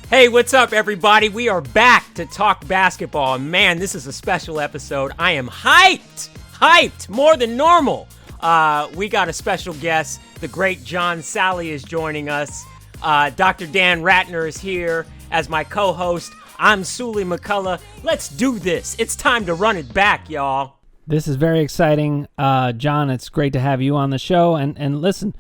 Hey, what's up, everybody? We are back to talk basketball. Man, this is a special episode. I am hyped, more than normal. We got a special guest. The great John Salley is joining us. Dr. Dan Ratner is here as my co-host. I'm Suli McCullough. Let's do this. It's time to run it back, y'all. This is very exciting. John, it's great to have you on the show. And listen,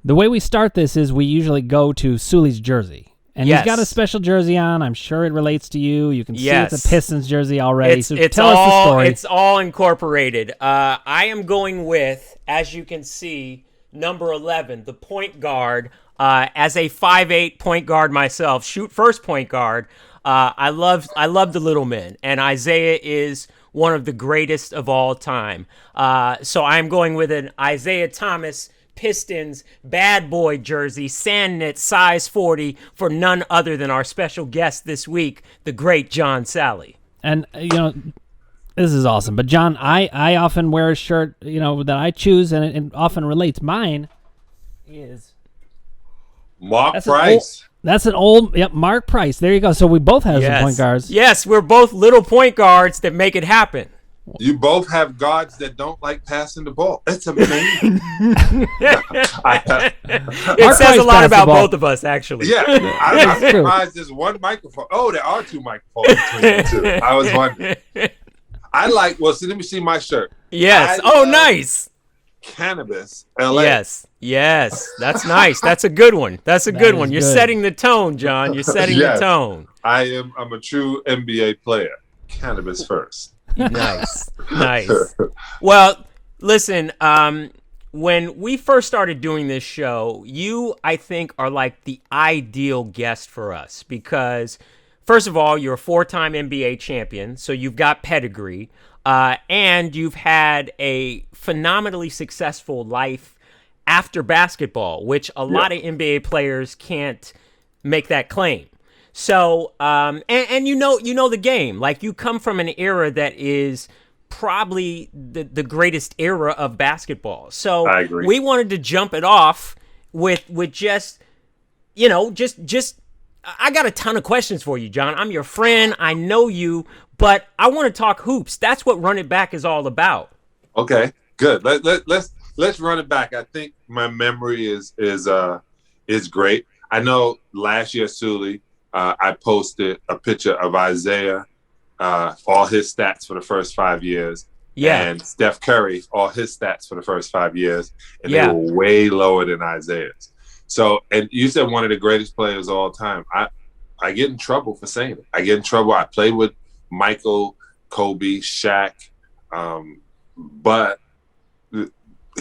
the way we start this is we usually go to Suli's jersey. And He's got a special jersey on. I'm sure it relates to you. You can see it's a Pistons jersey already. So tell us the story. It's all incorporated. I am going with, as you can see, number 11, the point guard. As a 5'8" point guard myself, shoot first point guard. I love the little men, and Isaiah is one of the greatest of all time. So I'm going with an Isaiah Thomas Pistons Bad Boy jersey, sand knit, size 40, for none other than our special guest this week, the great John Salley. And, this is awesome. But, John, I often wear a shirt, that I choose, and it often relates. Mine is Mark Price. That's an old, Mark Price. There you go. So we both have some point guards. Yes, we're both little point guards that make it happen. You both have guards that don't like passing the ball. It's amazing. It says a lot about both of us, actually. Yeah, I'm surprised there's one microphone. Oh, there are two microphones between the two. I was wondering. Let me see my shirt. Yes. Nice. Cannabis, LA. Yes. That's nice. That's a good one. You're setting the tone, John. You're setting the tone. I'm a true NBA player. Cannabis first. Nice. Well, listen, when we first started doing this show, you, I think, are like the ideal guest for us because, first of all, you're a 4-time NBA champion, so you've got pedigree, and you've had a phenomenally successful life after basketball, which a lot of NBA players can't make that claim. So, and you know the game. Like, you come from an era that is probably the greatest era of basketball. So I agree. We wanted to jump it off with just I got a ton of questions for you, John. I'm your friend. I know you, but I want to talk hoops. That's what Run It Back is all about. Okay, good. Let's run it back. I think my memory is great. I know last year, Suli, I posted a picture of Isaiah, all his stats for the first 5 years. Yeah. And Steph Curry, all his stats for the first 5 years. And they were way lower than Isaiah's. So, and you said one of the greatest players of all time. I get in trouble for saying it. I get in trouble. I played with Michael, Kobe, Shaq, but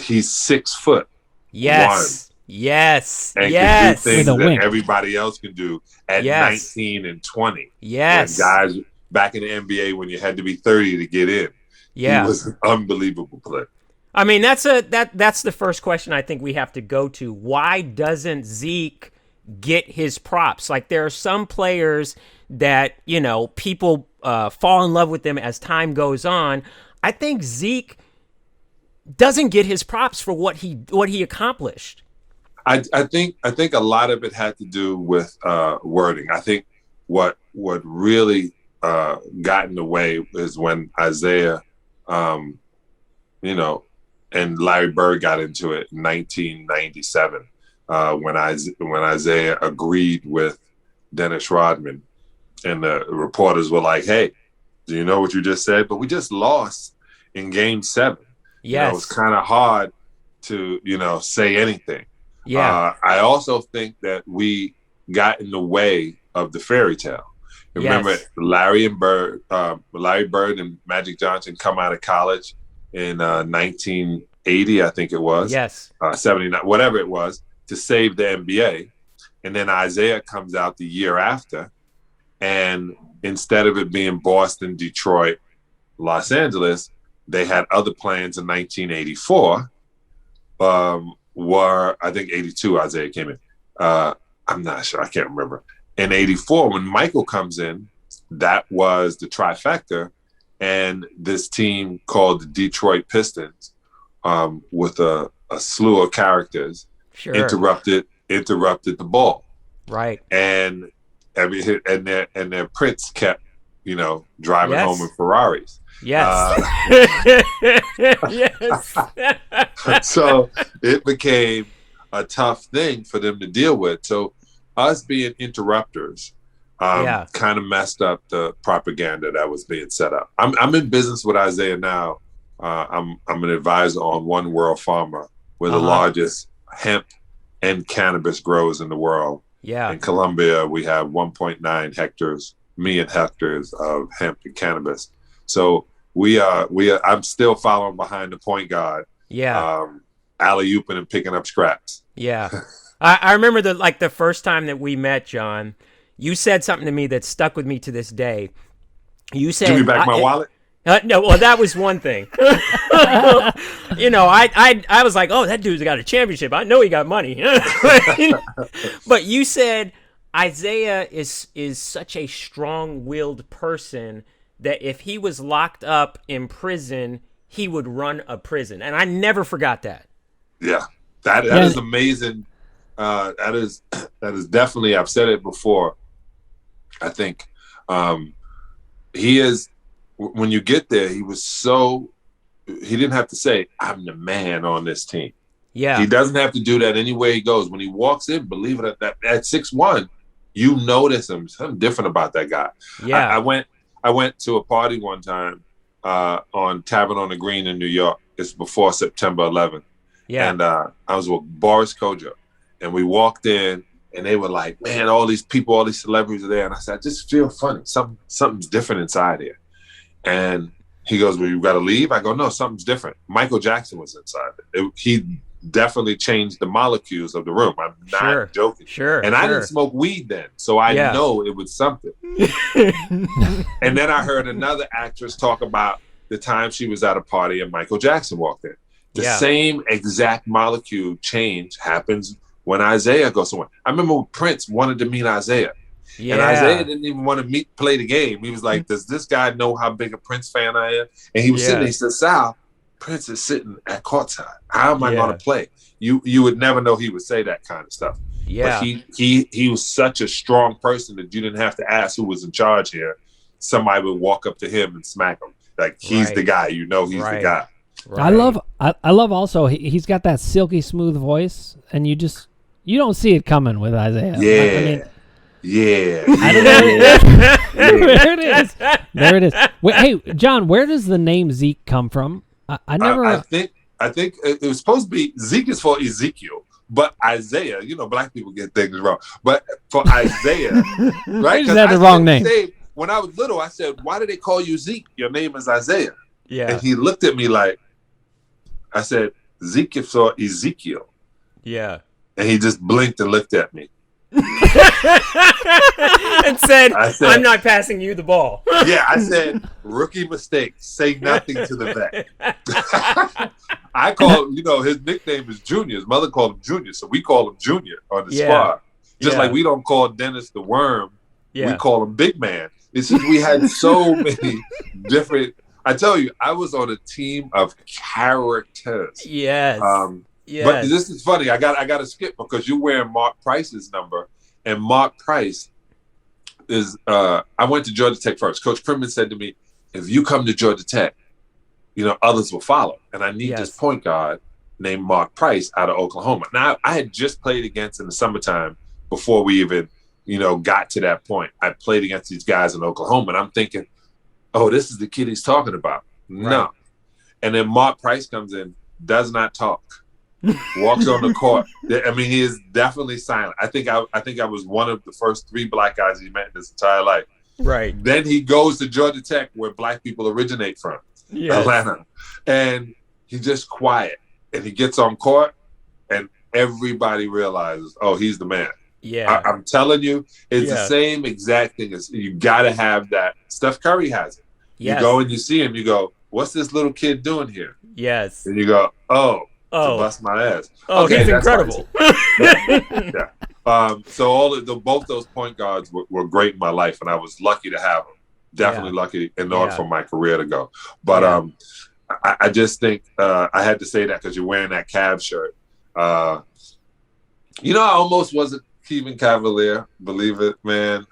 he's 6 foot. Yes. One. Yes. And can do things that everybody else can do at 19 and 20. Yes. When guys back in the NBA, when you had to be 30 to get in. Yeah. He was an unbelievable player. I mean, that's the first question I think we have to go to. Why doesn't Zeke get his props? Like, there are some players that, people fall in love with them as time goes on. I think Zeke doesn't get his props for what he accomplished. I think a lot of it had to do with wording. I think what really got in the way is when Isaiah, and Larry Bird got into it in 1997 when Isaiah agreed with Dennis Rodman, and the reporters were like, "Hey, do you know what you just said? But we just lost in Game 7. Yes, it was kind of hard to say anything." Yeah. I also think that we got in the way of the fairy tale. Remember, Larry Bird and Magic Johnson come out of college in 1980, I think it was. Yes. 79, whatever it was, to save the NBA. And then Isaiah comes out the year after. And instead of it being Boston, Detroit, Los Angeles, they had other plans in 1984. I think 82 Isaiah came in. I'm not sure. I can't remember. In 84, when Michael comes in, that was the trifecta. And this team called the Detroit Pistons, with a slew of characters, interrupted the ball. Right. And and their prince kept, driving home in Ferraris. Yes. Yes. So it became a tough thing for them to deal with. So us being interrupters kind of messed up the propaganda that was being set up. I'm in business with Isaiah now. I'm an advisor on One World Farmer. We're the largest hemp and cannabis growers in the world. Yeah. In Colombia, we have 1.9 million hectares of hemp and cannabis. So I'm still following behind the point guard. Yeah. Alley-ooping and picking up scraps. Yeah. I remember the first time that we met, John, you said something to me that stuck with me to this day. You said, "Give me back my wallet." No, well, that was one thing. I was like, oh, that dude's got a championship. I know he got money. But you said Isaiah is such a strong-willed person that if he was locked up in prison, he would run a prison. And I never forgot that. Yeah, that is amazing. That is definitely, I've said it before. I think he is, when you get there, he didn't have to say, I'm the man on this team. Yeah. He doesn't have to do that anywhere he goes. When he walks in, believe it or not, at 6'1", you notice something different about that guy. Yeah. I went to a party one time on Tavern on the Green in New York. It's before September 11th. Yeah. And I was with Boris Kodjoe, and we walked in, and they were like, man, all these people, all these celebrities are there. And I said, I just feel funny. Something's different inside here. And he goes, well, you got to leave? I go, no, something's different. Michael Jackson was inside it. He definitely changed the molecules of the room. I'm not joking. Sure. And I didn't smoke weed then, so I know it was something. And then I heard another actress talk about the time she was at a party and Michael Jackson walked in. The same exact molecule change happens when Isaiah goes somewhere. I remember Prince wanted to meet Isaiah. Yeah. And Isaiah didn't even want to play the game. He was like, does this guy know how big a Prince fan I am? And he was sitting there, he said, Sal, Prince is sitting at courtside. How am I going to play? You would never know he would say that kind of stuff. Yeah. But he was such a strong person that you didn't have to ask who was in charge here. Somebody would walk up to him and smack him. Like, he's the guy. You know he's the guy. Right. I love also, he's got that silky smooth voice, and you don't see it coming with Isaiah. Yeah. I don't know. There it is. Wait, hey, John, where does the name Zeke come from? I never. I think it was supposed to be Zeke is for Ezekiel, but Isaiah. Black people get things wrong. But for Isaiah, right? Is that the wrong name? When I was little, I said, "Why do they call you Zeke? Your name is Isaiah." Yeah. And he looked at me like, I said, "Zeke is for Ezekiel." Yeah. And he just blinked and looked at me. And said, I'm not passing you the ball. Yeah, I said, rookie mistake. Say nothing to the vet. I call, his nickname is Junior. His mother called him Junior, so we call him Junior on the squad. Just like we don't call Dennis the Worm, we call him Big Man. It's just we had so many different. I tell you, I was on a team of characters. Yes. Yes. But this is funny. I got to skip because you're wearing Mark Price's number, and Mark Price is. I went to Georgia Tech first. Coach Crimson said to me, "If you come to Georgia Tech, others will follow." And I need this point guard named Mark Price out of Oklahoma. Now I had just played against in the summertime before we even got to that point. I played against these guys in Oklahoma, and I'm thinking, "Oh, this is the kid he's talking about." Right. No. And then Mark Price comes in, does not talk. Walks on the court. I mean, he is definitely silent. I think I was one of the first 3 black guys he met in his entire life. Right. Then he goes to Georgia Tech, where black people originate from, Atlanta, and he's just quiet. And he gets on court, and everybody realizes, oh, he's the man. Yeah. I'm telling you, it's the same exact thing. As you got to have that. Steph Curry has it. Yes. You go and you see him. You go, what's this little kid doing here? Yes. And you go, to bust my ass. Oh, okay, he's incredible. So both those point guards were great in my life, and I was lucky to have them. Definitely lucky in order for my career to go. But I just think I had to say that because you're wearing that Cavs shirt. I almost wasn't Cleveland Cavalier, believe it, man.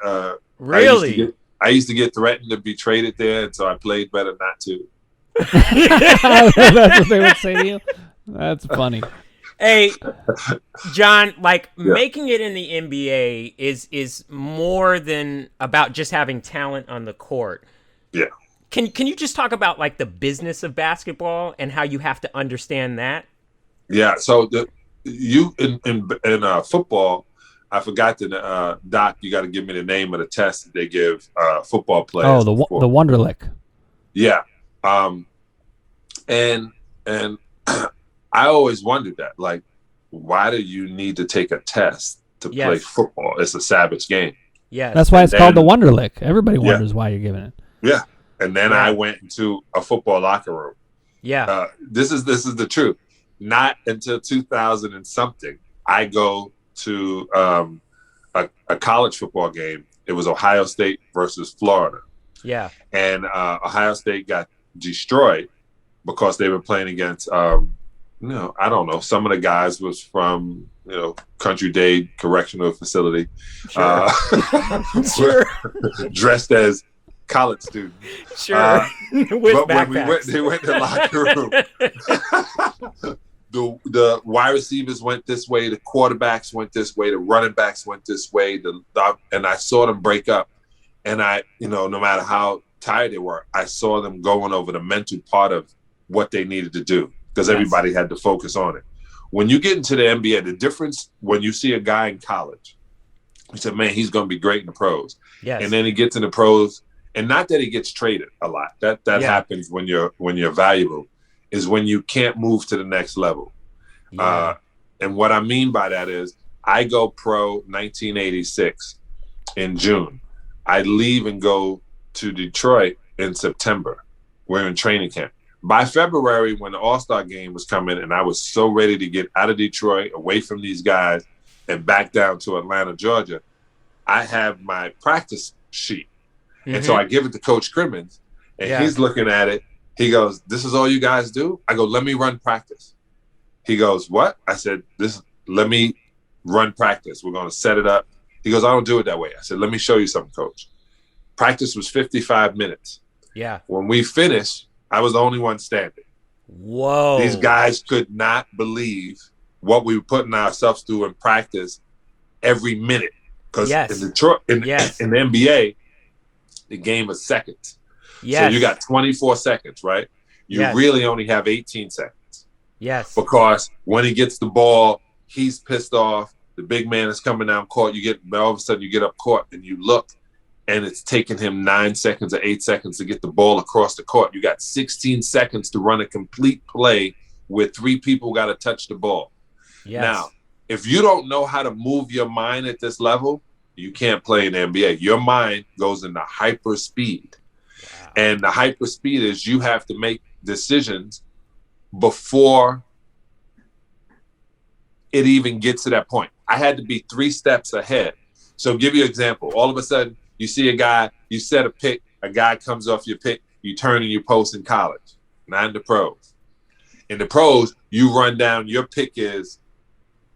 Really? I used to get threatened to be traded there, and so I played better not to. That's what they would say to you? That's funny. Hey, John, making it in the NBA is more than about just having talent on the court. Yeah. Can you just talk about the business of basketball and how you have to understand that? Yeah. So in football, I forgot to Doc. You got to give me the name of the test that they give football players. Oh, the Wonderlic. Yeah. And I always wondered that, why do you need to take a test to play football? It's a savage game. Yeah. That's why it's called the Wonderlic. Everybody wonders why you're giving it. Yeah. And then I went into a football locker room. Yeah. This is the truth. Not until 2000 and something, I go to a college football game. It was Ohio State versus Florida. Yeah. And Ohio State got destroyed because they were playing against, I don't know. Some of the guys was from, Country Day Correctional Facility. Sure. Sure. Dressed as college students. Sure. With but when they went to the locker room. The wide receivers went this way, the quarterbacks went this way, the running backs went this way, and I saw them break up. And no matter how tired they were, I saw them going over the mental part of what they needed to do because everybody had to focus on it. When you get into the NBA, the difference when you see a guy in college, you say, man, he's going to be great in the pros. Yes. And then he gets in the pros, and not that he gets traded a lot. That happens when you're valuable. Is when you can't move to the next level. Yeah. And what I mean by that is I go pro 1986 in June. I leave and go to Detroit in September. We're in training camp. By February, when the All-Star game was coming and I was so ready to get out of Detroit, away from these guys, and back down to Atlanta, Georgia, I have my practice sheet. Mm-hmm. And so I give it to Coach Crimmins, and he's looking at it. He goes, "This is all you guys do?" I go, "Let me run practice." He goes, "What?" I said, "Let me run practice. We're going to set it up." He goes, "I don't do it that way." I said, "Let me show you something, Coach." Practice was 55 minutes. Yeah. When we finished, I was the only one standing. Whoa. These guys could not believe what we were putting ourselves through in practice every minute. Because in Detroit, in the NBA, the game is seconds. Yes. So you got 24 seconds, right? You really only have 18 seconds. Yes. Because when he gets the ball, he's pissed off. The big man is coming down court. All of a sudden you get up court and you look, and it's taking him 9 seconds or 8 seconds to get the ball across the court. You got 16 seconds to run a complete play where 3 people got to touch the ball. Yes. Now, if you don't know how to move your mind at this level, you can't play in the NBA. Your mind goes into hyper speed. Wow. And the hyper speed is you have to make decisions before it even gets to that point. I had to be 3 steps ahead. So give you an example. All of a sudden, you see a guy, you set a pick, a guy comes off your pick, you turn and you post in college, not in the pros. In the pros, you run down, your pick is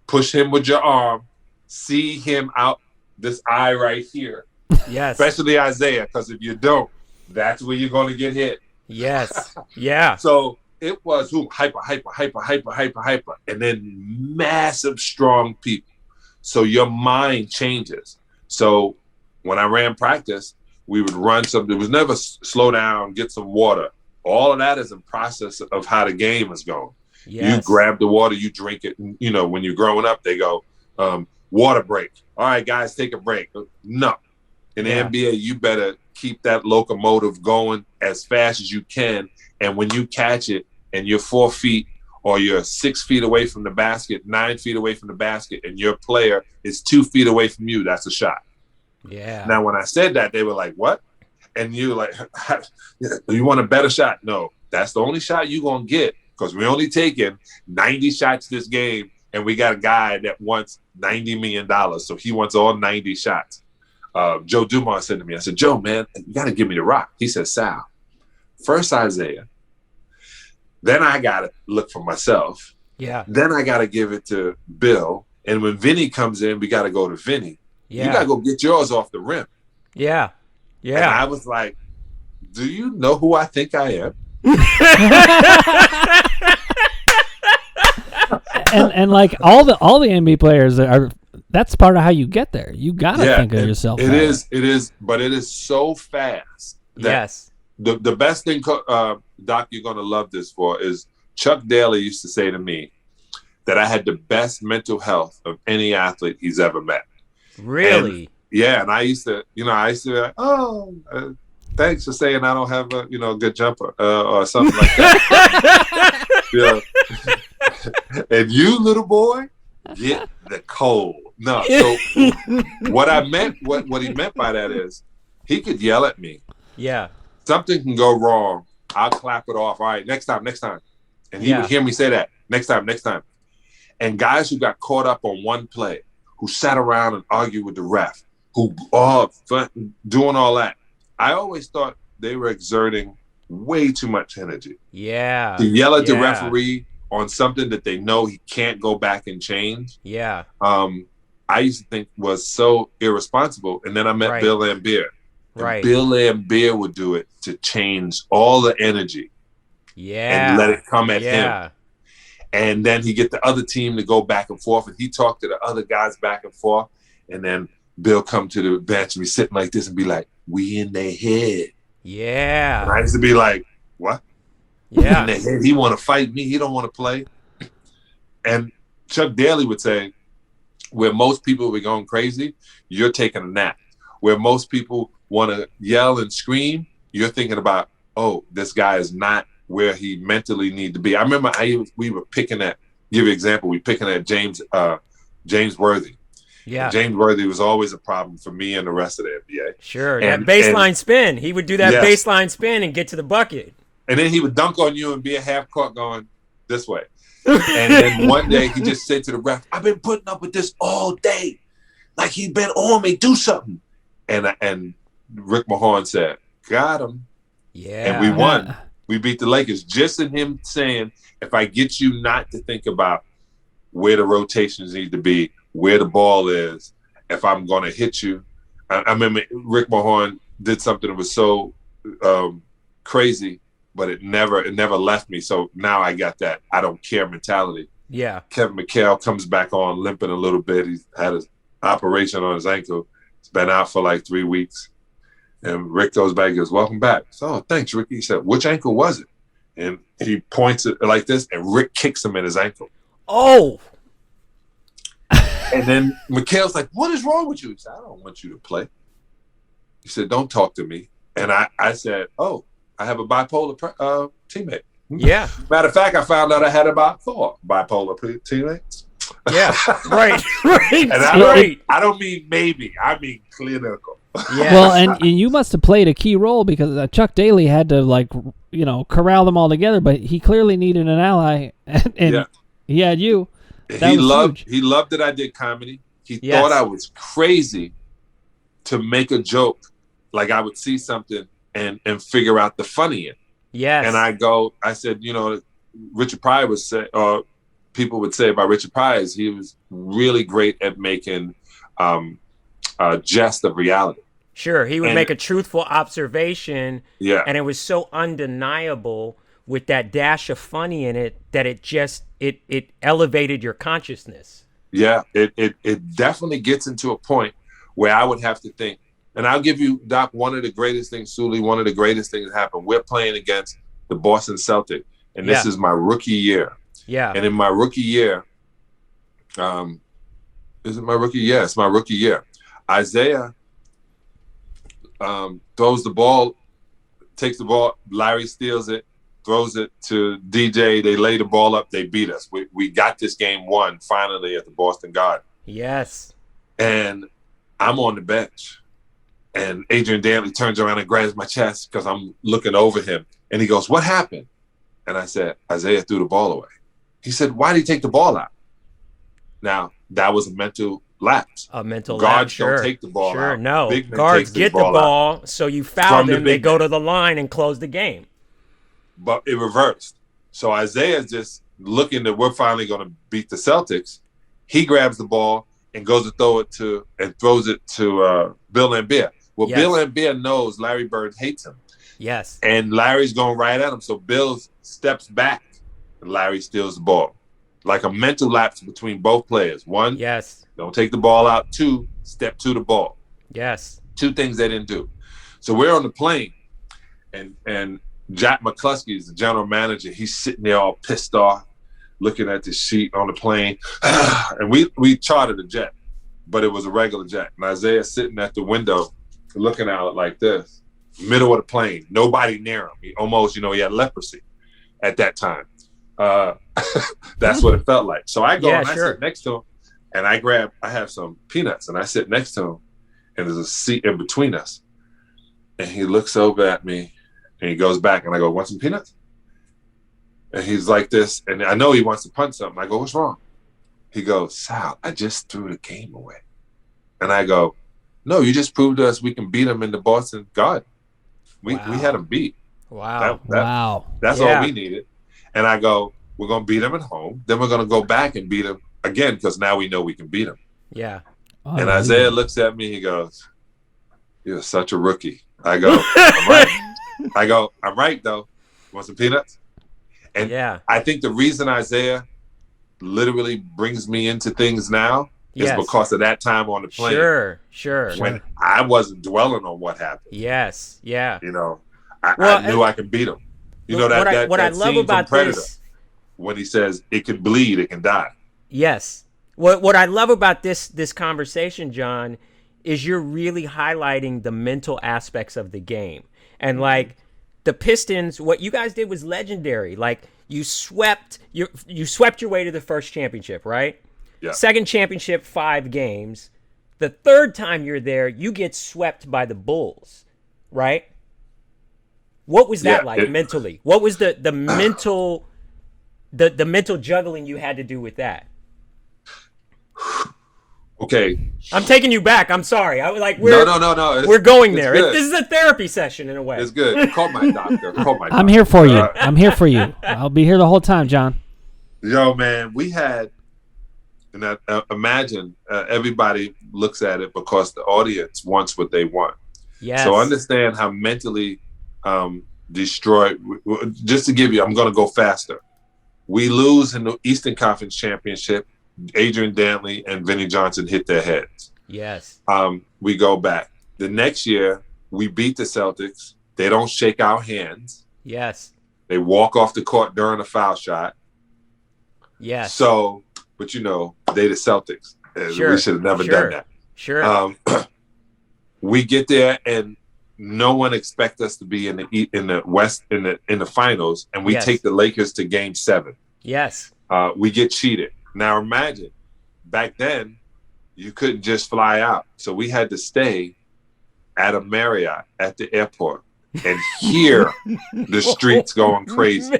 push him with your arm, see him out this eye right here. Yes. Especially Isaiah, because if you don't, that's where you're going to get hit. Yes. Yeah. So it was hyper, and then massive, strong people. So your mind changes. So when I ran practice, we would run something. It was never slow down, get some water. All of that is a process of how the game is going. Yes. You grab the water, you drink it. And, when you're growing up, they go, water break. All right, guys, take a break. No. In the NBA, you better keep that locomotive going as fast as you can. And when you catch it and you're 4 feet or you're 6 feet away from the basket, 9 feet away from the basket, and your player is 2 feet away from you, that's a shot. Yeah. Now, when I said that, they were like, "What?" And you're like, "You want a better shot?" No, that's the only shot you're going to get because we're only taking 90 shots this game, and we got a guy that wants $90 million, so he wants all 90 shots. Joe Dumars said to me, I said, "Joe, man, you got to give me the rock." He said, "Sal, first Isaiah, then I got to look for myself. Yeah. Then I got to give it to Bill, And when Vinny comes in, we got to go to Vinny. Yeah. You got to go get yours off the rim. Yeah. Yeah. And I was like, do you know who I think I am? and like all the NBA players are, that's part of how you get there. You got to think of yourself. It is, but it is so fast. Yes. The best thing, Doc, you're going to love this for is Chuck Daly used to say to me that I had the best mental health of any athlete he's ever met. Really? And I used to be like, thanks for saying I don't have a, good jumper or something like that. And you, little boy, get the cold. No. So what he meant by that is he could yell at me. Yeah. Something can go wrong. I'll clap it off. All right, next time. And he would hear me say that, next time. And guys who got caught up on one play, who sat around and argued with the ref, who doing all that, I always thought they were exerting way too much energy. Yeah. To yell at the referee on something that they know he can't go back and change. Yeah. I used to think was so irresponsible. And then I met Bill Laimbeer. Right. Bill Laimbeer would do it to change all the energy. Yeah. And let it come at him. And then he get the other team to go back and forth, and he talked to the other guys back and forth. And then Bill come to the bench and be sitting like this and be like, "We in their head." Yeah. And I used to be like, "What?" Yeah. In their head. He want to fight me. He don't want to play. And Chuck Daly would say, where most people were going crazy, you're taking a nap. Where most people want to yell and scream, you're thinking about, oh, this guy is not where he mentally need to be. I remember we were picking at, give you an example, we picking at James Worthy. Yeah. James Worthy was always a problem for me and the rest of the NBA. Sure. And, that baseline spin. He would do that baseline spin and get to the bucket. And then he would dunk on you and be a half court going this way. And then one day he just said to the ref, "I've been putting up with this all day. Like he's been on me, do something." And Rick Mahorn said, "Got him." Yeah. And we won. We beat the Lakers. Just in him saying, if I get you not to think about where the rotations need to be, where the ball is, if I'm going to hit you. I remember Rick Mahorn did something that was so crazy, but it never left me. So now I got that I don't care mentality. Yeah. Kevin McHale comes back on limping a little bit. He's had an operation on his ankle. He's been out for like 3 weeks. And Rick goes back and goes, "Welcome back." So, "Oh, thanks, Ricky." He said, "Which ankle was it?" And he points it like this, and Rick kicks him in his ankle. Oh. And then McHale's like, "What is wrong with you?" He said, "I don't want you to play." He said, "Don't talk to me." And I said, "Oh, I have a bipolar teammate." Yeah. Matter of fact, I found out I had about 4 bipolar teammates. Yeah. Right. And I don't mean maybe. I mean clinical. Yeah. Well, and you must have played a key role because Chuck Daly had to corral them all together, but he clearly needed an ally, and he had you. He loved that I did comedy. He thought I was crazy to make a joke. Like I would see something and figure out the funny in it. Yes. And I said, Richard Pryor would say, or people would say about Richard Pryor is he was really great at making a jest of reality. Sure. He would make a truthful observation. Yeah. And it was so undeniable with that dash of funny in it that it just, it elevated your consciousness. Yeah. It definitely gets into a point where I would have to think, and I'll give you, Doc, one of the greatest things, Suli, one of the greatest things that happened. We're playing against the Boston Celtics, and this is my rookie year. Yeah. And in my rookie year, is it my rookie year? Yeah, it's my rookie year. Isaiah throws the ball, takes the ball, Larry steals it, throws it to DJ. They lay the ball up. They beat us. We got this game won finally at the Boston Garden. Yes. And I'm on the bench. And Adrian Dantley turns around and grabs my chest because I'm looking over him. And he goes, "What happened?" And I said, "Isaiah threw the ball away." He said, "Why did he take the ball out?" Now, that was a mental lapse. A mental lapse, Guards don't take the ball out. Sure, no. Big men Guards get the ball, out. so you foul them, they go to the line and close the game. But it reversed. So Isaiah's just looking that we're finally going to beat the Celtics. He grabs the ball and goes to throws it to Bill Laimbeer. Well, Yes. Bill Laimbeer knows Larry Bird hates him. Yes. And Larry's going right at him. So Bill steps back and Larry steals the ball. Like a mental lapse between both players. One, Yes. don't take the ball out. Two, step to the ball. Yes. Two things they didn't do. So we're on the plane, and Jack McCluskey is the general manager. He's sitting there all pissed off, looking at the sheet on the plane. And we chartered a jet, but it was a regular jet. And Isaiah's sitting at the window looking out like this, middle of the plane, nobody near him. He almost, he had leprosy at that time. That's what it felt like. So I go and I sit next to him, and I have some peanuts, and I sit next to him, and there's a seat in between us. And he looks over at me, and he goes back, and I go, want some peanuts? And he's like this, and I know he wants to punch something. I go, what's wrong? He goes, Sal, I just threw the game away. And I go, no, you just proved to us we can beat them in the Boston Garden. We had them beat. Wow. That's all we needed. And I go, we're going to beat them at home. Then we're going to go back and beat them again because now we know we can beat them. Yeah. And Isaiah looks at me. He goes, you're such a rookie. I go, I'm right. I go, I'm right, though. Want some peanuts? And I think the reason Isaiah literally brings me into things now is because of that time on the plane. Sure. When I wasn't dwelling on what happened. Yes, yeah. I knew I could beat him. What I love about Predator, this, when he says it can bleed, it can die. Yes. What I love about this conversation, John, is you're really highlighting the mental aspects of the game. And like the Pistons, what you guys did was legendary. Like you swept your way to the first championship, right? Yeah. Second championship, 5 games. The third time you're there, you get swept by the Bulls, right? What was that like mentally? What was the mental the mental juggling you had to do with that? Okay. I'm taking you back. I'm sorry. No. We're going there. This is a therapy session in a way. It's good. Call my doctor. I'm here for you. I'm here for you. I'll be here the whole time, John. Yo, man, we had, and imagine everybody looks at it because the audience wants what they want. Yes. So understand how mentally destroyed. Just to give you, I'm going to go faster. We lose in the Eastern Conference Championship. Adrian Dantley and Vinnie Johnson hit their heads. Yes. We go back. The next year, we beat the Celtics. They don't shake our hands. Yes. They walk off the court during a foul shot. Yes. So, but they the Celtics. Sure. We should have never done that. Sure. We get there and no one expects us to be in the West in the finals, and we take the Lakers to Game 7. Yes. We get cheated. Now imagine, back then, you couldn't just fly out. So we had to stay at a Marriott at the airport and hear the streets going crazy.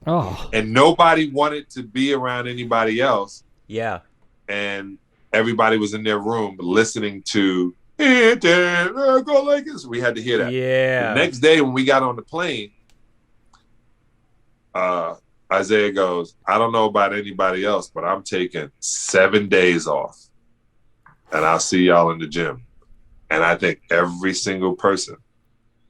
Oh. And nobody wanted to be around anybody else. Yeah. And everybody was in their room listening to, go Lakers. We had to hear that. Yeah. The next day when we got on the plane, Isaiah goes, I don't know about anybody else, but I'm taking 7 days off. And I'll see y'all in the gym. And I think every single person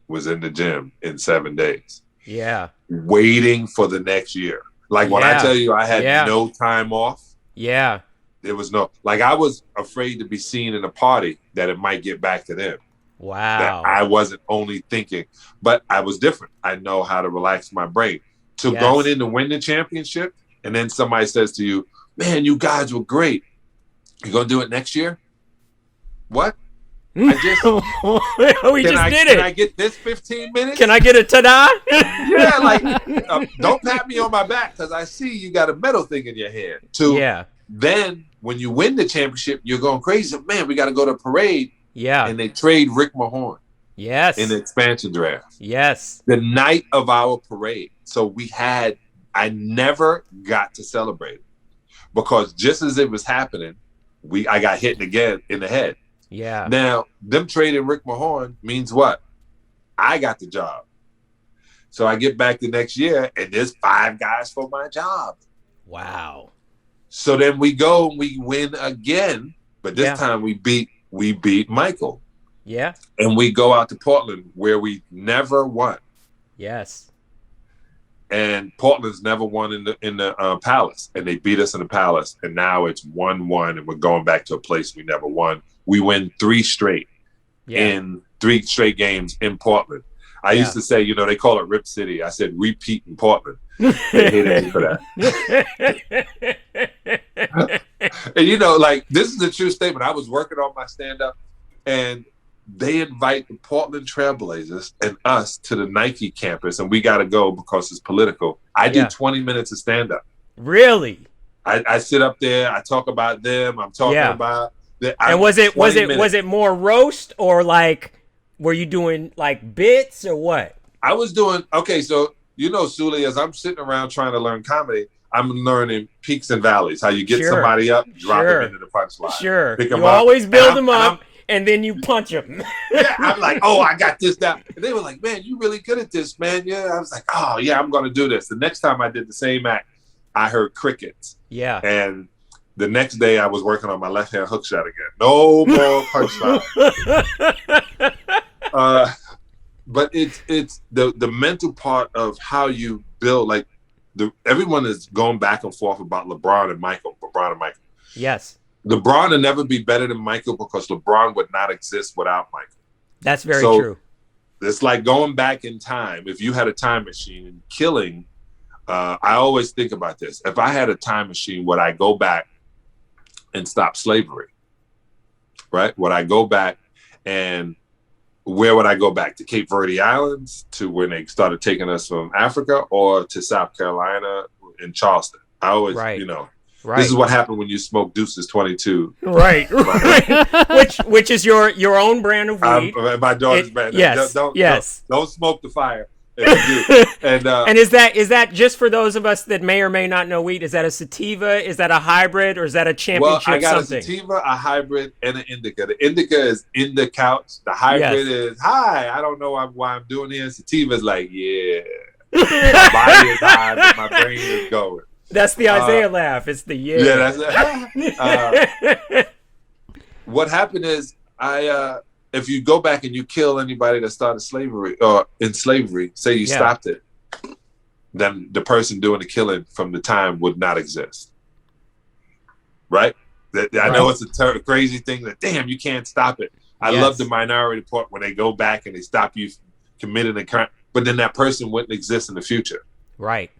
was in the gym in 7 days. Yeah. Waiting for the next year. Like when I tell you I had no time off. Yeah. There was no, I was afraid to be seen in a party that it might get back to them. Wow. That I wasn't only thinking, but I was different. I know how to relax my brain. So going in to win the championship, and then somebody says to you, man, you guys were great. You going to do it next year? What? We just did it. Can I get this 15 minutes? Can I get a ta-da? Yeah, don't pat me on my back because I see you got a medal thing in your hand. Then when you win the championship, you're going crazy. Man, we got to go to a parade. Yeah. And they trade Rick Mahorn. Yes. In the expansion draft. Yes. The night of our parade. So I never got to celebrate it because just as it was happening, I got hit again in the head. Yeah. Now, them trading Rick Mahorn means what? I got the job. So I get back the next year and there's 5 guys for my job. Wow. So then we go and we win again, but this time we beat Michael. Yeah. And we go out to Portland where we never won. Yes. And Portland's never won in the Palace, and they beat us in the Palace, and now it's 1-1, and we're going back to a place we never won. We win 3 straight in 3 straight games in Portland. I used to say, they call it Rip City. I said repeat in Portland. They hated me for that. And like, this is a true statement. I was working on my stand-up, and they invite the Portland Trailblazers and us to the Nike campus, and we got to go because it's political. I do 20 minutes of stand-up. Really? I sit up there. I talk about them. I'm talking about. And was it more roast, or like, were you doing like bits or what? I was doing so Suli, as I'm sitting around trying to learn comedy, I'm learning peaks and valleys. How you get somebody up, drop them into the punchline. Sure. You always build them up. And then you punch him. I'm like, oh, I got this down. And they were like, man, you really good at this, man. Yeah. I was like, oh, yeah, I'm going to do this. The next time I did the same act, I heard crickets. Yeah. And the next day I was working on my left-hand hook shot again. No more punchline. But it's the mental part of how you build. Like, everyone is going back and forth about LeBron and Michael. Yes. LeBron will never be better than Michael because LeBron would not exist without Michael. That's very true. It's like going back in time. If you had a time machine and killing, I always think about this. If I had a time machine, would I go back and stop slavery? Right? Would I go back, and where would I go back? To Cape Verde Islands, to when they started taking us from Africa, or to South Carolina in Charleston? I always, Right. This is what happened when you smoke Deuces 22. Right. which is your own brand of weed. My daughter's brand. Yes. Don't smoke the fire. If you do. And is that just for those of us that may or may not know weed? Is that a sativa? Is that a hybrid, or is that a championship? Well, I got something? a sativa, a hybrid, and an indica. The indica is in the couch. The hybrid is hi. I don't know why I'm doing this. Sativa is like, my body is high, but my brain is going. That's the Isaiah laugh. It's the that's it. What happened is, if you go back and you kill anybody that started slavery or in slavery, say you stopped it, then the person doing the killing from the time would not exist. Right? I know it's a crazy thing that, damn, you can't stop it. I love the Minority Report when they go back and they stop you committing a crime, but then that person wouldn't exist in the future. Right.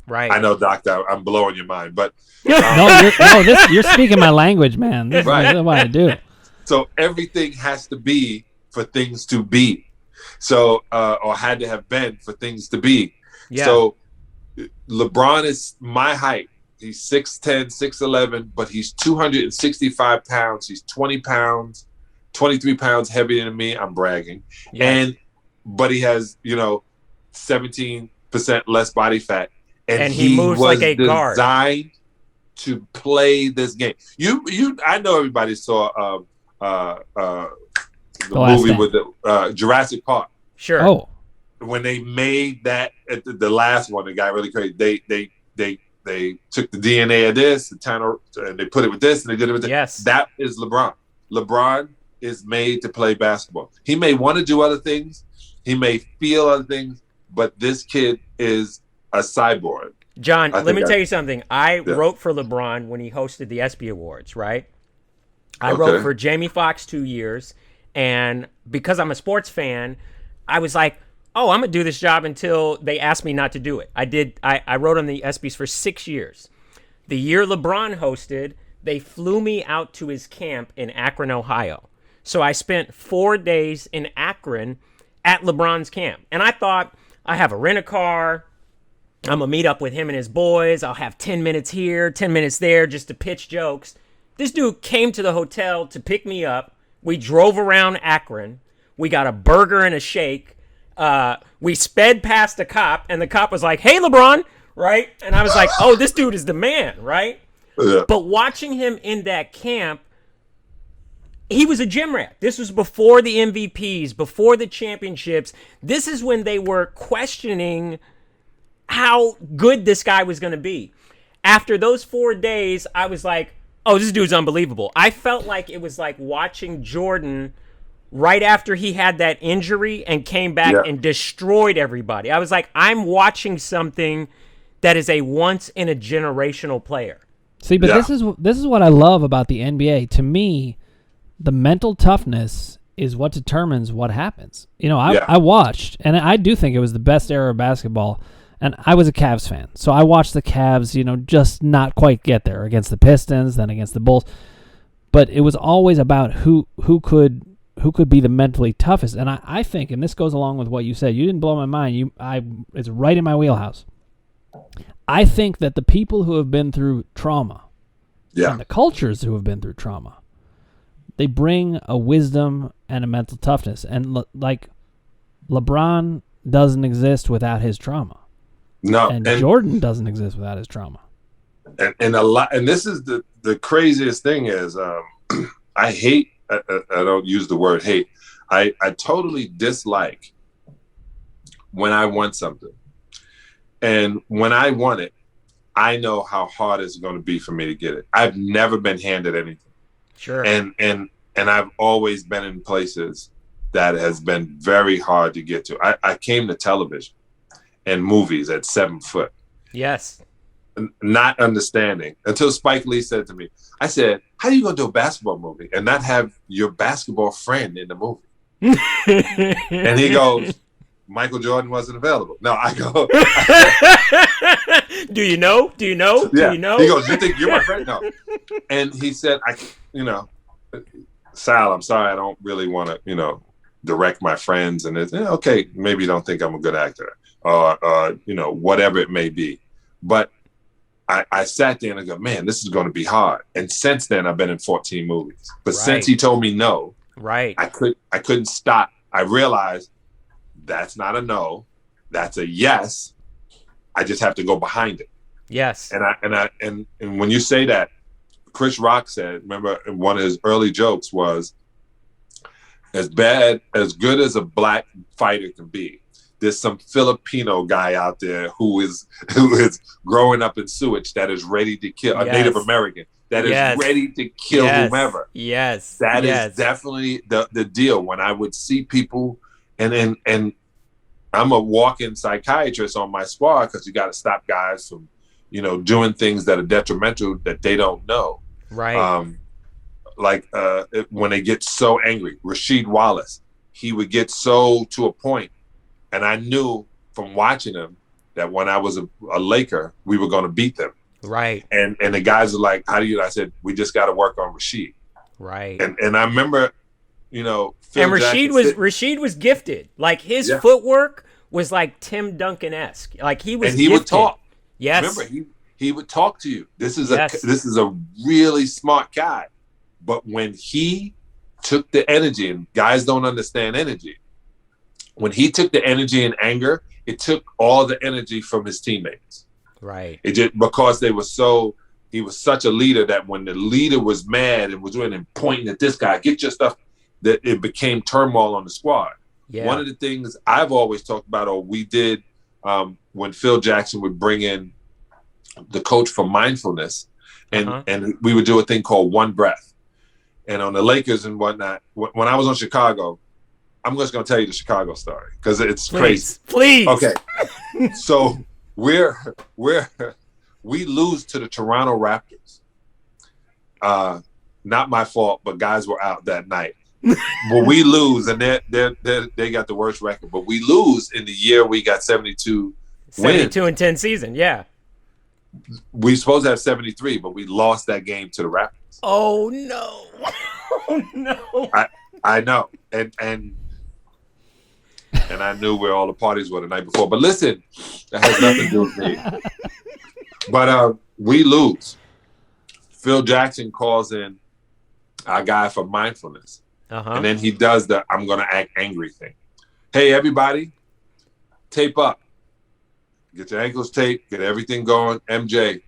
I know, Doctor, I'm blowing your mind, but you're speaking my language, man. This is what I do. So everything has to be for things to be. So, or had to have been for things to be. Yeah. So LeBron is my height. He's 6'10", 6'11", but he's 265 pounds. He's 20 pounds, 23 pounds heavier than me. I'm bragging. Yes. But he has, 17% less body fat. And he moves like a guard. Designed to play this game. I know everybody saw the movie with the Jurassic Park. Sure. Oh. When they made that at the last one, it got really crazy. They took the DNA of this and they put it with this and they did it with this. Yes. That is LeBron. LeBron is made to play basketball. He may want to do other things. He may feel other things, but this kid is a cyborg. John, let me tell you something. I wrote for LeBron when he hosted the ESPY Awards, right? I wrote for Jamie Foxx 2 years, and because I'm a sports fan, I was like, oh, I'm going to do this job until they asked me not to do it. I wrote on the ESPYs for 6 years. The year LeBron hosted, they flew me out to his camp in Akron, Ohio. So I spent 4 days in Akron at LeBron's camp. And I thought, I have a rent-a-car. I'm going to meet up with him and his boys. I'll have 10 minutes here, 10 minutes there just to pitch jokes. This dude came to the hotel to pick me up. We drove around Akron. We got a burger and a shake. We sped past a cop, and the cop was like, hey, LeBron, right? And I was like, oh, this dude is the man, right? Yeah. But watching him in that camp, he was a gym rat. This was before the MVPs, before the championships. This is when they were questioning how good this guy was going to be. after those 4 days, I was like, oh, this dude's unbelievable. I felt like it was like watching Jordan right after he had that injury and came back and destroyed everybody. I was like, I'm watching something that is a once in a generational player. See, but this is what I love about the NBA. To me, the mental toughness is what determines what happens. You know, I watched, and I do think it was the best era of basketball. And I was a Cavs fan, so I watched the Cavs, you know, just not quite get there against the Pistons, then against the Bulls. But it was always about who could be the mentally toughest. And I think, and this goes along with what you said, you didn't blow my mind. It's right in my wheelhouse. I think that the people who have been through trauma, and the cultures who have been through trauma, they bring a wisdom and a mental toughness. And like LeBron doesn't exist without his trauma. No, and Jordan doesn't exist without his trauma. And a lot, and this is the craziest thing is, I hate. I don't use the word hate. I totally dislike when I want something, and when I want it, I know how hard it's going to be for me to get it. I've never been handed anything. Sure. And I've always been in places that has been very hard to get to. I came to television and movies at 7 foot. Yes. Not understanding until Spike Lee said to me, I said, how are you going to do a basketball movie and not have your basketball friend in the movie? And he goes, Michael Jordan wasn't available. No, I go, Do you know? Do you know? Yeah. Do you know? He goes, you think you're my friend? No. And he said, Sal, I'm sorry, I don't really want to, direct my friends. And it's, okay, maybe you don't think I'm a good actor. Or whatever it may be. But I sat there and I go, man, this is going to be hard. And since then, I've been in 14 movies. But since he told me no, I couldn't stop. I realized that's not a no. That's a yes. I just have to go behind it. Yes. And when you say that, Chris Rock said, remember one of his early jokes was, as good as a black fighter can be, there's some Filipino guy out there who is growing up in sewage that is ready to kill, a Native American that is ready to kill whomever. Yes. That is definitely the deal. When I would see people, and I'm a walking psychiatrist on my squad because you got to stop guys from, doing things that are detrimental that they don't know. Right. When they get so angry, Rasheed Wallace, he would get so to a point. And I knew from watching him that when I was a Laker, we were going to beat them. Right. And the guys are like, how do you? I said, we just got to work on Rasheed. Right. And I remember, Phil and Rasheed was gifted. Like his footwork was like Tim Duncan-esque. Like he was. And he would talk. Yes. Remember, he would talk to you. This is a really smart guy. But when he took the energy, and guys don't understand energy. When he took the energy and anger, it took all the energy from his teammates. Right. It just because he was such a leader that when the leader was mad and was doing and pointing at this guy, get your stuff, that it became turmoil on the squad. Yeah. One of the things I've always talked about, or we did when Phil Jackson would bring in the coach for mindfulness, and we would do a thing called One Breath. And on the Lakers and whatnot, when I was on Chicago, I'm just going to tell you the Chicago story because it's crazy. Please. Okay. So we lose to the Toronto Raptors. Not my fault, but guys were out that night. But we lose, and they got the worst record. But we lose in the year we got 72 and 10 season, yeah. We supposed to have 73, but we lost that game to the Raptors. Oh no! Oh no! I know, and I knew where all the parties were the night before. But listen, that has nothing to do with me. But we lose. Phil Jackson calls in our guy for mindfulness. And then he does the I'm going to act angry thing. Hey, everybody, tape up. Get your ankles taped. Get everything going. MJ,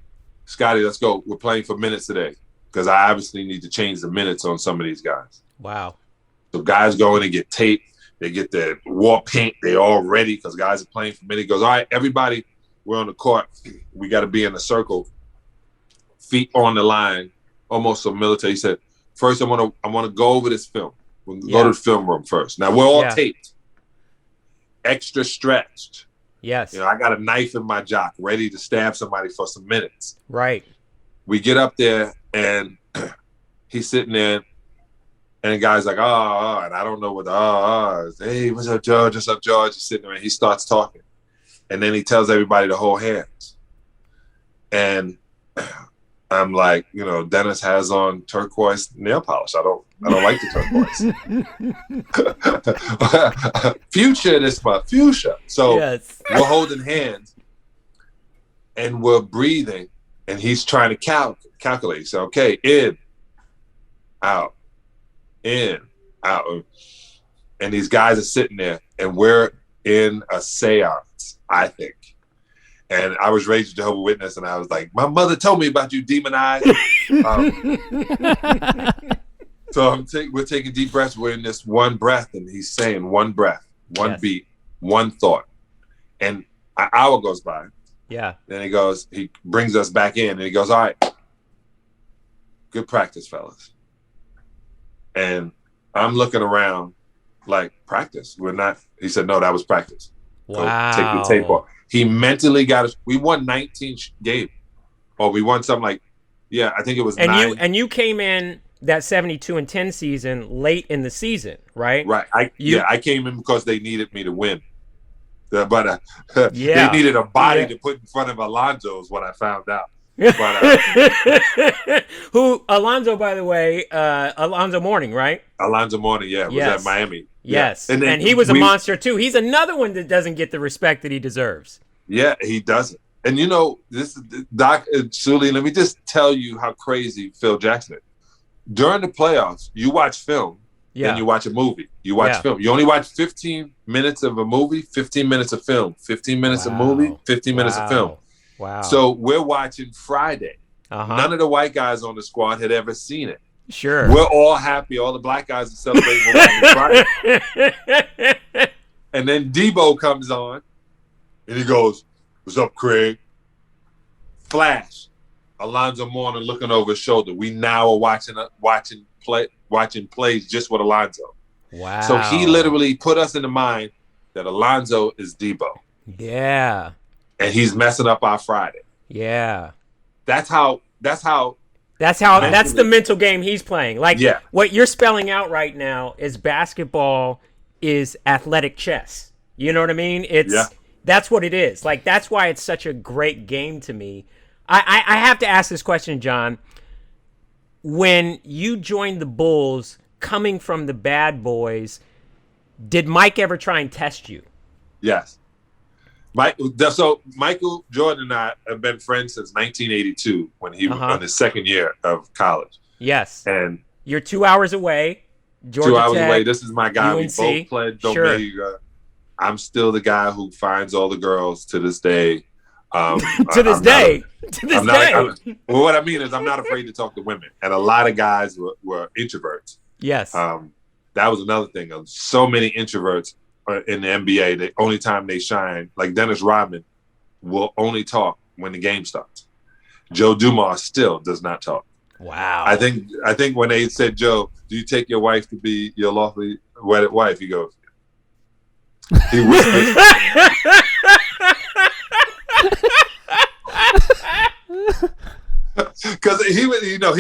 Scotty, let's go. We're playing for minutes today because I obviously need to change the minutes on some of these guys. Wow. So guys go in and get taped. They get their war paint. They're all ready because guys are playing for minutes. He goes, all right, everybody, we're on the court. We got to be in a circle. feet on the line, almost so military. He said, first I want to go over this film. We'll go to the film room first. Now we're all taped, extra stretched. Yes. You know, I got a knife in my jock, ready to stab somebody for some minutes. Right. We get up there and he's sitting there, and the guy's like, and I don't know what is. Hey, what's up, George? What's up, George? He's sitting there and he starts talking. And then he tells everybody to hold hands. And I'm like, you know, Dennis has on turquoise nail polish. I don't like the turquoise. Fuchsia this month, fuchsia. So we're holding hands and we're breathing, and he's trying to calculate. So, okay, in, out. And these guys are sitting there, and we're in a seance, I think. And I was raised a Jehovah's Witness, and I was like, my mother told me about you, demon eyes. So we're taking deep breaths. We're in this one breath, and he's saying one breath, one beat, one thought. And an hour goes by. Yeah. Then he brings us back in, and he goes, all right, good practice, fellas. And I'm looking around like, practice? We're not. He said, no, that was practice. Wow. Go take the tape off. He mentally got us. We won 19 games. Or we won something like, I think it was 9. And you came in that 72-10 season late in the season, right? Right. I came in because they needed me to win. They needed a body to put in front of Alonzo is what I found out. But, who Alonzo, by the way, Alonzo Mourning, right? Alonzo Mourning, was at Miami. Yes, and he was a monster too. He's another one that doesn't get the respect that he deserves. Yeah, he doesn't. And you know, this is Doc Suli. Let me just tell you how crazy Phil Jackson is. During the playoffs, you watch film, then you watch a movie. You watch film. You only watch 15 minutes of a movie, 15 minutes of film, 15 minutes of movie, 15 minutes of film. Wow. So we're watching Friday. None of the white guys on the squad had ever seen it. Sure. We're all happy. All the black guys are celebrating Friday. And then Debo comes on, and he goes, what's up, Craig? Flash. Alonzo Mourning looking over his shoulder. We now are watching plays just with Alonzo. Wow. So he literally put us in the mind that Alonzo is Debo. Yeah. And he's messing up our Friday. Yeah. That's the mental game he's playing. Like what you're spelling out right now is basketball is athletic chess. You know what I mean? That's what it is. Like, that's why it's such a great game to me. I have to ask this question, John. When you joined the Bulls, coming from the Bad Boys, did Mike ever try and test you? Yes. So Michael Jordan and I have been friends since 1982 when he was on his second year of college. Yes. And you're 2 hours away. Georgia 2 hours Tech, away. This is my guy. UNC. We both played Omega. I'm still the guy who finds all the girls to this day. To this day. Well, what I mean is I'm not afraid to talk to women. And a lot of guys were introverts. Yes. That was another thing. So many introverts in the NBA, the only time they shine, like Dennis Rodman, will only talk when the game starts. Joe Dumars still does not talk. Wow. I think when they said, Joe, do you take your wife to be your lawfully wedded wife? He goes, he whispers. Because he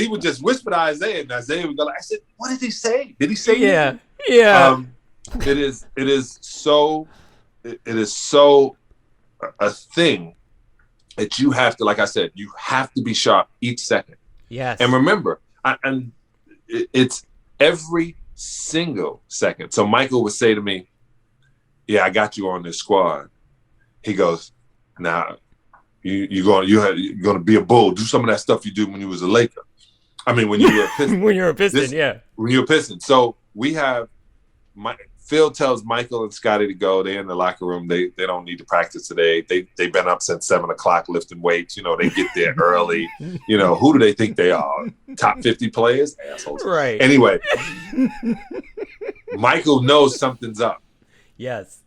would just whisper to Isaiah, and Isaiah would go like, I said, what did he say? Did he say anything? Yeah. It is so a thing that you have to, like I said, you have to be sharp each second. Yes. And remember, it's every single second. So Michael would say to me, yeah, I got you on this squad. He goes, now you're going to be a Bull. Do some of that stuff you do when you was a Laker. I mean, when you were a Piston. When you're a Piston, When you're a Piston. So we have Phil tells Michael and Scotty to go. They're in the locker room. They don't need to practice today. They've been up since 7:00 lifting weights. You know, they get there early. You know, who do they think they are? Top 50 players? Assholes. Right. Anyway, Michael knows something's up. Yes.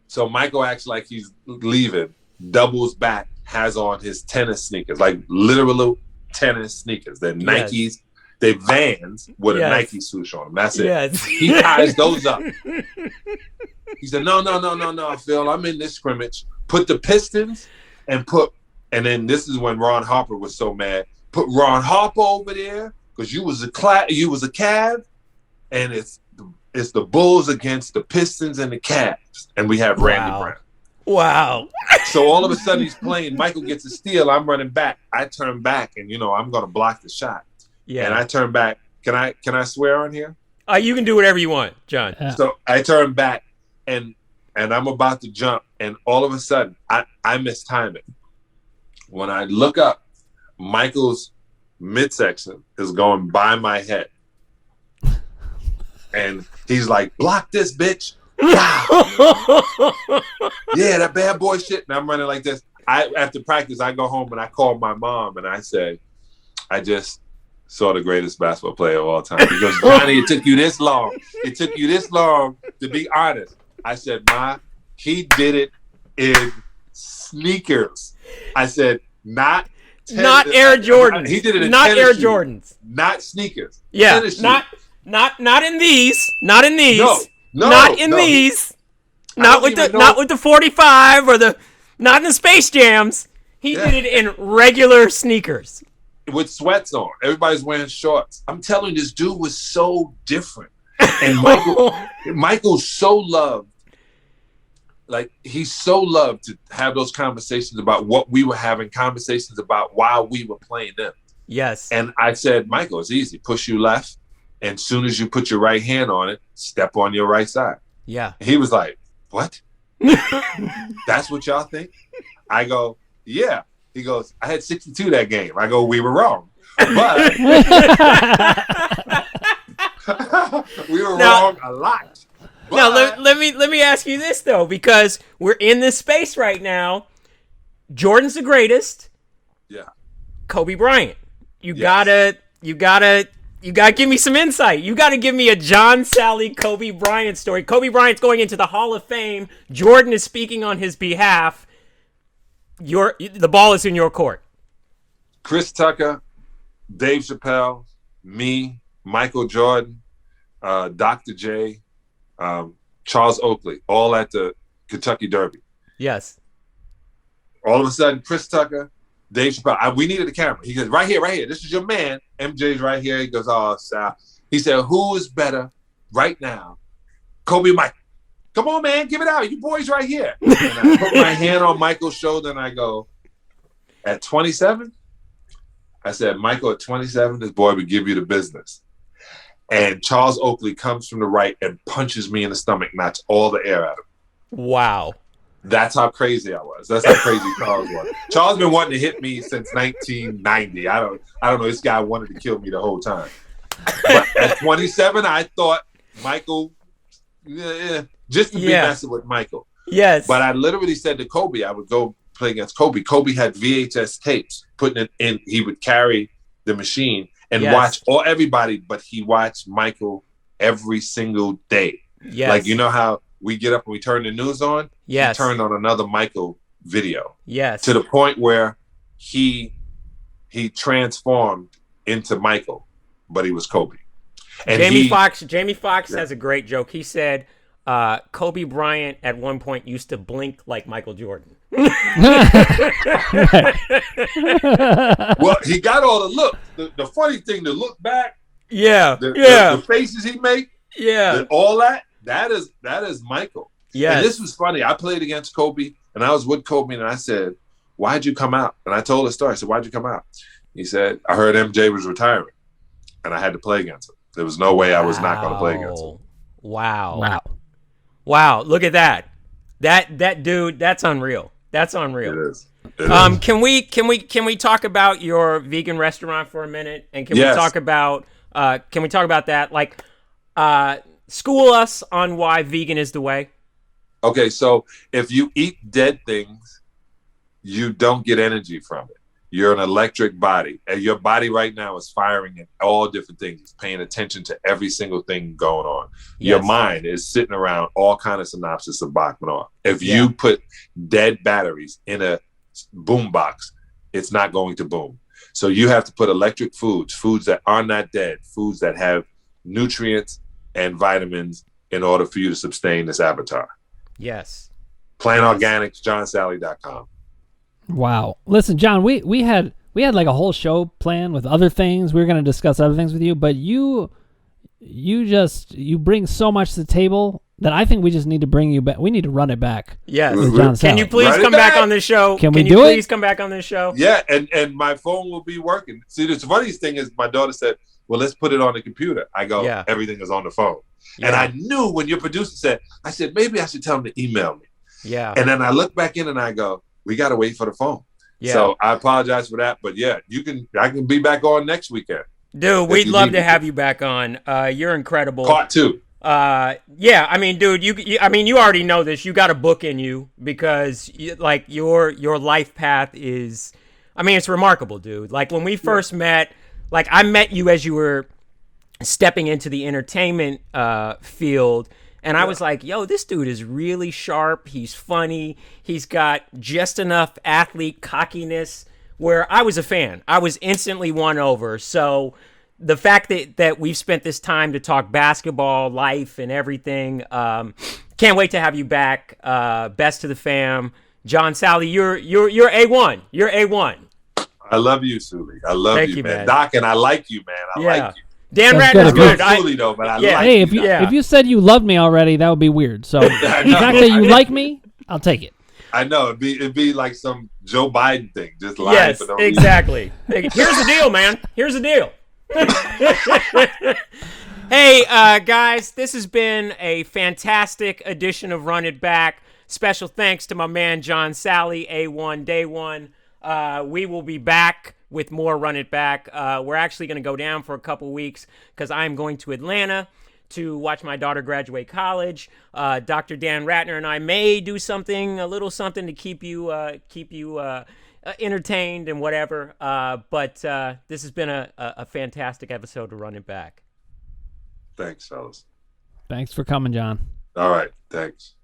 So Michael acts like he's leaving, doubles back, has on his tennis sneakers, like literal tennis sneakers. They're Nikes. They Vans with a Nike swoosh on them. That's it. Yes. He ties those up. He said, no, Phil, I'm in this scrimmage. Put the Pistons and then this is when Ron Harper was so mad. Put Ron Harper over there because you was a Cav, and it's the Bulls against the Pistons and the Cavs, and we have Randy Brown. Wow. So all of a sudden he's playing. Michael gets a steal. I'm running back. I turn back, and I'm going to block the shot. Yeah. And I turn back. Can I swear on here? You can do whatever you want, John. Yeah. So I turn back, and I'm about to jump, and all of a sudden I mistime it. When I look up, Michael's midsection is going by my head, and he's like, "Block this, bitch!" Wow. Yeah, that bad boy shit. And I'm running like this. After practice, I go home and I call my mom and I say, I just saw the greatest basketball player of all time. Because Johnny, it took you this long. It took you this long to be honest. I said, Ma, he did it in sneakers. I said, not Air Jordans. He did it in not Air shoes, Jordans. not sneakers. Yeah, not in these. Not in these. No, not in these. Not with the 45 or not in the Space Jams. He did it in regular sneakers. With sweats on. Everybody's wearing shorts. I'm telling you, this dude was so different. And Michael's so loved. Like, he's so loved to have those conversations about what we were having conversations about while we were playing them. Yes. And I said, Michael, it's easy. Push you left. And as soon as you put your right hand on it, step on your right side. Yeah. And he was like, what? That's what y'all think? I go, yeah. He goes, I had 62 that game. I go, we were wrong. But we were wrong a lot. But now, let me ask you this, though, because we're in this space right now. Jordan's the greatest. Yeah. Kobe Bryant. You gotta give me some insight. You gotta give me a John Salley, Kobe Bryant story. Kobe Bryant's going into the Hall of Fame. Jordan is speaking on his behalf. The ball is in your court. Chris Tucker, Dave Chappelle, me, Michael Jordan, Dr. J, Charles Oakley, all at the Kentucky Derby. Yes. All of a sudden, Chris Tucker, Dave Chappelle, we needed a camera. He goes, right here. This is your man. MJ's right here. He goes, oh, Sal. He said, who is better right now? Kobe or Mike? Come on, man, give it out. You boys right here. And I put my hand on Michael's shoulder and I go, at 27? I said, Michael, at 27, this boy would give you the business. And Charles Oakley comes from the right and punches me in the stomach, knocks all the air out of me. Wow. That's how crazy I was. That's how crazy Charles was. Charles been wanting to hit me since 1990. I don't know. This guy wanted to kill me the whole time. But at 27, I thought Michael, just to be messing with Michael. Yes. But I literally said to Kobe, I would go play against Kobe. Kobe had VHS tapes, putting it in. He would carry the machine and watch everybody, but he watched Michael every single day. Yes. Like, you know how we get up and we turn the news on? Yes. He turned on another Michael video. Yes. To the point where he transformed into Michael, but he was Kobe. And Jamie Foxx has a great joke. He said, Kobe Bryant at one point used to blink like Michael Jordan. Well, he got all the look. The funny thing, to look back, the faces he make, all that is Michael. Yeah. And this was funny. I played against Kobe, and I was with Kobe, and I said, "Why'd you come out?" And I told the story. I said, "Why'd you come out?" He said, "I heard MJ was retiring, and I had to play against him. There was no way I was not going to play against him." Wow! Look at that. That dude. That's unreal. That's unreal. It is. Can we talk about your vegan restaurant for a minute? And can we talk about that? Like, school us on why vegan is the way. Okay, so if you eat dead things, you don't get energy from it. You're an electric body, and your body right now is firing at all different things. It's paying attention to every single thing going on. Yes. Your mind is sitting around all kind of synopsis of Bachmann. If you put dead batteries in a boom box, it's not going to boom. So you have to put electric foods that are not dead, foods that have nutrients and vitamins in order for you to sustain this avatar. Yes. Plant Organics, johnsalley.com. Wow. Listen, John, we had like a whole show planned with other things. We were going to discuss other things with you, but you bring so much to the table that I think we just need to bring you back. We need to run it back. Yes. With John Salley. Can you please come back on this show? Can we do it? Please come back on this show? Yeah, and my phone will be working. See, the funniest thing is my daughter said, well, let's put it on the computer. I go, everything is on the phone. Yeah. And I knew when your producer said, I said, maybe I should tell him to email me. Yeah. And then I look back in and I go, we got to wait for the phone. Yeah. So I apologize for that. But yeah, I can be back on next weekend. Dude, we'd love to have you back on. You're incredible. Part 2. Yeah, I mean, dude, you already know this. You got a book in you because your life path is, I mean, it's remarkable, dude. Like when we first met, like I met you as you were stepping into the entertainment field, and I was like, yo, this dude is really sharp. He's funny. He's got just enough athlete cockiness where I was a fan. I was instantly won over. So the fact that we've spent this time to talk basketball, life, and everything, can't wait to have you back. Best to the fam. John Salley, you're A1. You're A1. I love you, Suli. I love you, man. Doc, and I like you, man. I like you. Dan Ratner's good. Suli, though, but I like hey, you. If you said you loved me already, that would be weird. So the fact that you like me, I'll take it. I know. It'd be like some Joe Biden thing. Just lying for no reason. Exactly. Here's the deal, man. Here's the deal. Hey, guys, this has been a fantastic edition of Run It Back. Special thanks to my man John Salley, A1 Day One. We will be back with more Run It Back. We're actually going to go down for a couple weeks because I'm going to Atlanta to watch my daughter graduate college. Dr. Dan Ratner and I may do a little something to keep you entertained and whatever. But this has been a fantastic episode to Run It Back. Thanks, fellas. Thanks for coming, John. All right. Thanks.